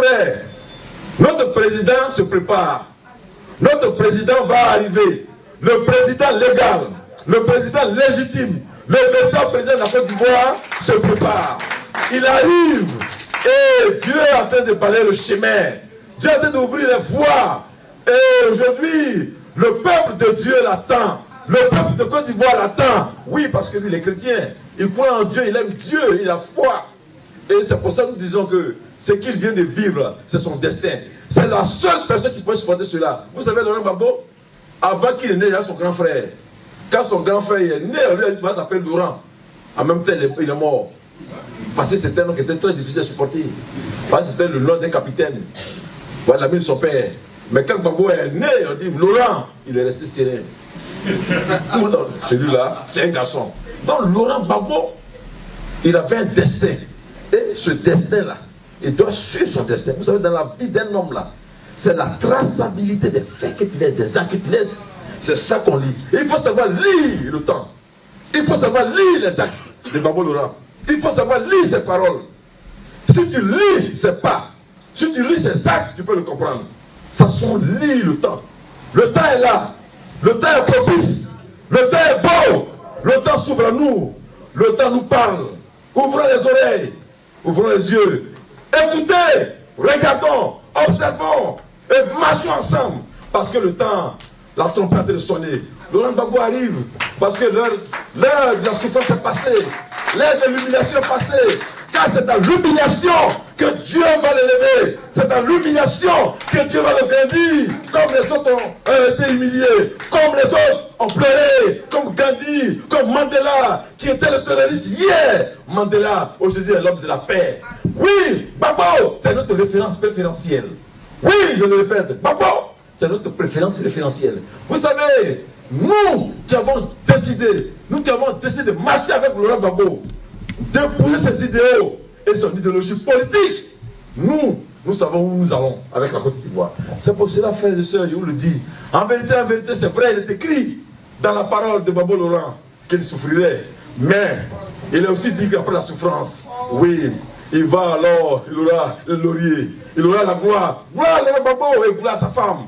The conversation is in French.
frères, notre président se prépare. Notre président va arriver. Le président légal, le président légitime, le véritable président de la Côte d'Ivoire se prépare. Il arrive et Dieu est en train de balayer le chemin. Dieu est en train d'ouvrir les voies. Et aujourd'hui, le peuple de Dieu l'attend. Le peuple de Côte d'Ivoire l'attend. Oui, parce que lui, il est chrétien. Il croit en Dieu, il aime Dieu, il a foi. Et c'est pour ça que nous disons que ce qu'il vient de vivre, c'est son destin. C'est la seule personne qui peut supporter cela. Vous savez, Laurent Gbagbo, avant qu'il est né, il a son grand frère. Quand son grand frère est né, lui, il va s'appeler Laurent. En même temps, il est mort. Parce que c'était un nom qui était très difficile à supporter. Parce que c'était le nom d'un capitaine. Voilà, l'ami de son père. Mais quand Gbagbo est né, on dit Laurent, il est resté serein. Celui-là, c'est un garçon. Donc Laurent Gbagbo, il avait un destin. Et ce destin-là, il doit suivre son destin. Vous savez, dans la vie d'un homme là, c'est la traçabilité des faits que tu laisses, des actes que tu laisses. C'est ça qu'on lit. Et il faut savoir lire le temps. Il faut savoir lire les actes de Gbagbo Laurent. Il faut savoir lire ses paroles. Si tu lis ses pas, si tu lis ses actes, tu peux le comprendre. Ça sont lire le temps. Le temps est là. Le temps est propice. Le temps est beau. Le temps s'ouvre à nous. Le temps nous parle. Ouvrons les oreilles. Ouvrons les yeux. Écoutez. Regardons. Observons. Et marchons ensemble. Parce que le temps, la trompette est sonner. Laurent Gbagbo arrive. Parce que l'heure de la souffrance est passée. L'heure de l'humiliation est passée. Car c'est dans l'humiliation que Dieu va l'élever. C'est dans l'humiliation que Dieu va le grandir. Comme les autres ont été humiliés. Comme les autres ont pleuré. Comme Gandhi, comme Mandela, qui était le terroriste hier. Mandela, aujourd'hui, est l'homme de la paix. Oui, Gbagbo, c'est notre référence préférentielle. Oui, je le répète, Gbagbo, c'est notre préférence référentielle. Vous savez, nous qui avons décidé de marcher avec Laurent Gbagbo, d'épouser ses idéaux et son idéologie politique, nous savons où nous allons avec la Côte d'Ivoire. C'est pour cela, frères et sœurs, je vous le dis. En vérité, c'est vrai, il est écrit dans la parole de Gbagbo Laurent qu'il souffrirait. Mais il est aussi dit qu'après la souffrance, oui, il va alors, il aura le laurier, il aura la gloire. Gloire à Laurent Gbagbo et gloire à sa femme.